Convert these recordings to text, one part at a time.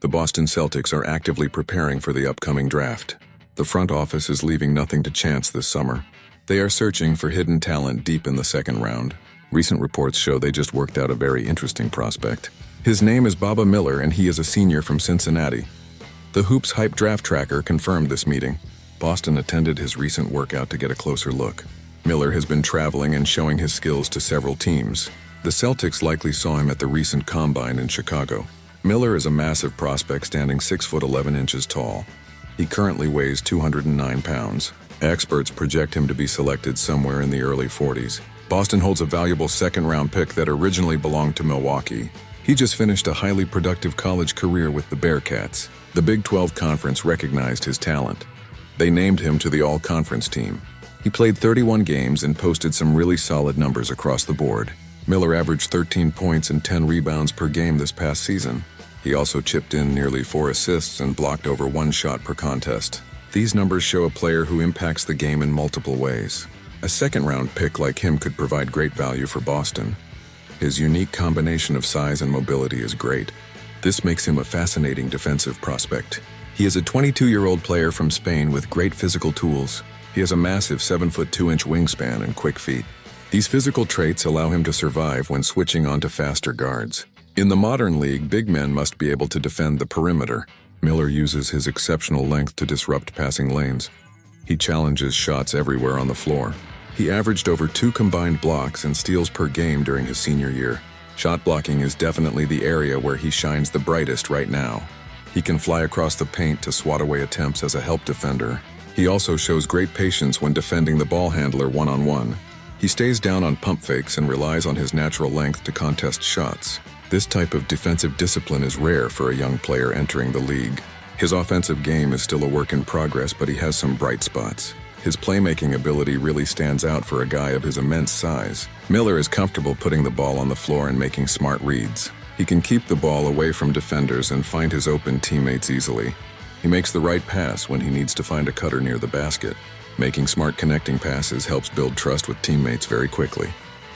The Boston Celtics are actively preparing for the upcoming draft. The front office is leaving nothing to chance this summer. They are searching for hidden talent deep in the second round. Recent reports show they just worked out a very interesting prospect. His name is Baba Miller, and he is a senior from Cincinnati. The Hoops Hype draft tracker confirmed this meeting. Boston attended his recent workout to get a closer look. Miller has been traveling and showing his skills to several teams. The Celtics likely saw him at the recent combine in Chicago. Miller is a massive prospect standing 6'11" tall. He currently weighs 209 pounds. Experts project him to be selected somewhere in the early 40s. Boston holds a valuable second-round pick that originally belonged to Milwaukee. He just finished a highly productive college career with the Bearcats. The Big 12 Conference recognized his talent. They named him to the All-Conference team. He played 31 games and posted some really solid numbers across the board. Miller averaged 13 points and 10 rebounds per game this past season. He also chipped in nearly 4 assists and blocked over 1 shot per contest. These numbers show a player who impacts the game in multiple ways. A second-round pick like him could provide great value for Boston. His unique combination of size and mobility is great. This makes him a fascinating defensive prospect. He is a 22-year-old player from Spain with great physical tools. He has a massive 7'2" wingspan and quick feet. These physical traits allow him to survive when switching onto faster guards. In the modern league, big men must be able to defend the perimeter. Miller uses his exceptional length to disrupt passing lanes. He challenges shots everywhere on the floor. He averaged over 2 combined blocks and steals per game during his senior year. Shot blocking is definitely the area where he shines the brightest right now. He can fly across the paint to swat away attempts as a help defender. He also shows great patience when defending the ball handler one-on-one. He stays down on pump fakes and relies on his natural length to contest shots. This type of defensive discipline is rare for a young player entering the league. His offensive game is still a work in progress, but he has some bright spots. His playmaking ability really stands out for a guy of his immense size. Miller is comfortable putting the ball on the floor and making smart reads. He can keep the ball away from defenders and find his open teammates easily. He makes the right pass when he needs to find a cutter near the basket. Making smart connecting passes helps build trust with teammates very quickly.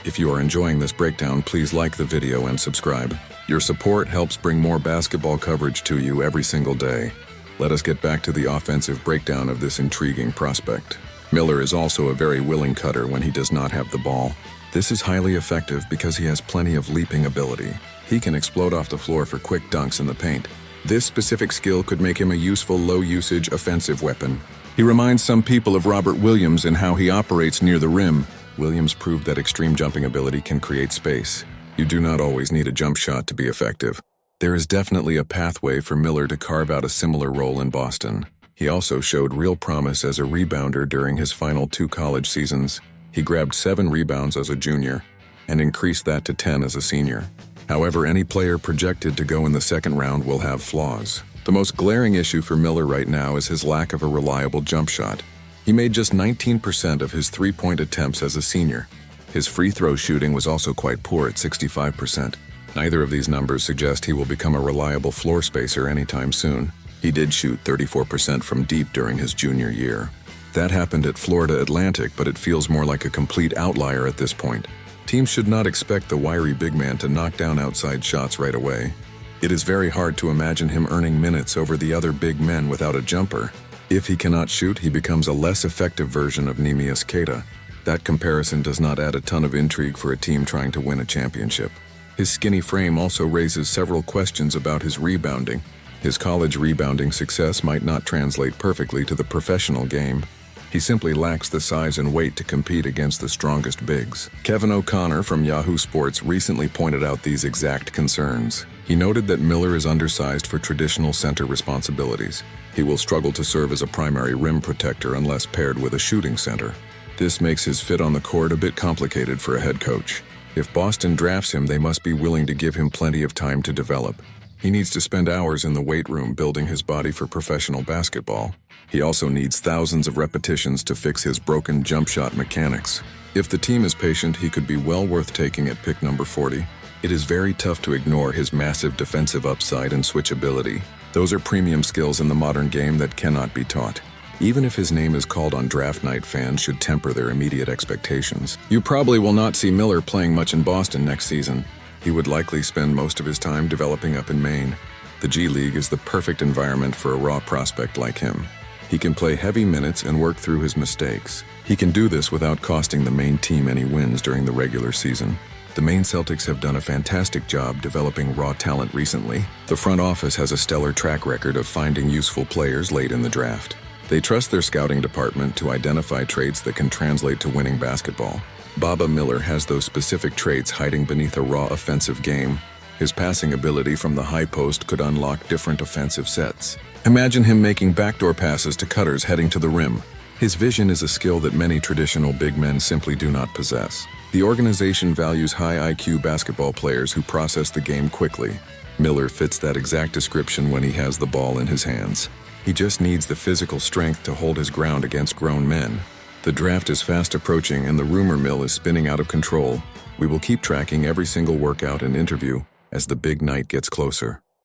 If you are enjoying this breakdown, please like the video and subscribe. Your support helps bring more basketball coverage to you every single day. Let us get back to the offensive breakdown of this intriguing prospect. Miller is also a very willing cutter when he does not have the ball. This is highly effective because he has plenty of leaping ability. He can explode off the floor for quick dunks in the paint. This specific skill could make him a useful low-usage offensive weapon. He reminds some people of Robert Williams in how he operates near the rim. Williams proved that extreme jumping ability can create space. You do not always need a jump shot to be effective. There is definitely a pathway for Miller to carve out a similar role in Boston. He also showed real promise as a rebounder during his final 2 college seasons. He grabbed 7 rebounds as a junior and increased that to 10 as a senior. However, any player projected to go in the second round will have flaws. The most glaring issue for Miller right now is his lack of a reliable jump shot. He made just 19% of his 3-point attempts as a senior. His free throw shooting was also quite poor at 65%. Neither of these numbers suggest he will become a reliable floor spacer anytime soon. He did shoot 34% from deep during his junior year. That happened at Florida Atlantic, but it feels more like a complete outlier at this point. Teams should not expect the wiry big man to knock down outside shots right away. It is very hard to imagine him earning minutes over the other big men without a jumper. If he cannot shoot, he becomes a less effective version of Neemias Queta. That comparison does not add a ton of intrigue for a team trying to win a championship. His skinny frame also raises several questions about his rebounding. His college rebounding success might not translate perfectly to the professional game. He simply lacks the size and weight to compete against the strongest bigs. Kevin O'Connor from Yahoo Sports recently pointed out these exact concerns. He noted that Miller is undersized for traditional center responsibilities. He will struggle to serve as a primary rim protector unless paired with a shooting center. This makes his fit on the court a bit complicated for a head coach. If Boston drafts him, they must be willing to give him plenty of time to develop. He needs to spend hours in the weight room building his body for professional basketball. He also needs thousands of repetitions to fix his broken jump shot mechanics. If the team is patient, he could be well worth taking at pick number 40. It is very tough to ignore his massive defensive upside and switchability. Those are premium skills in the modern game that cannot be taught. Even if his name is called on draft night, fans should temper their immediate expectations. You probably will not see Miller playing much in Boston next season. He would likely spend most of his time developing up in Maine. The G League is the perfect environment for a raw prospect like him. He can play heavy minutes and work through his mistakes. He can do this without costing the main team any wins during the regular season. The Maine Celtics have done a fantastic job developing raw talent recently. The front office has a stellar track record of finding useful players late in the draft. They trust their scouting department to identify traits that can translate to winning basketball. Baba Miller has those specific traits hiding beneath a raw offensive game. His passing ability from the high post could unlock different offensive sets. Imagine him making backdoor passes to cutters heading to the rim. His vision is a skill that many traditional big men simply do not possess. The organization values high IQ basketball players who process the game quickly. Miller fits that exact description when he has the ball in his hands. He just needs the physical strength to hold his ground against grown men. The draft is fast approaching and the rumor mill is spinning out of control. We will keep tracking every single workout and interview as the big night gets closer.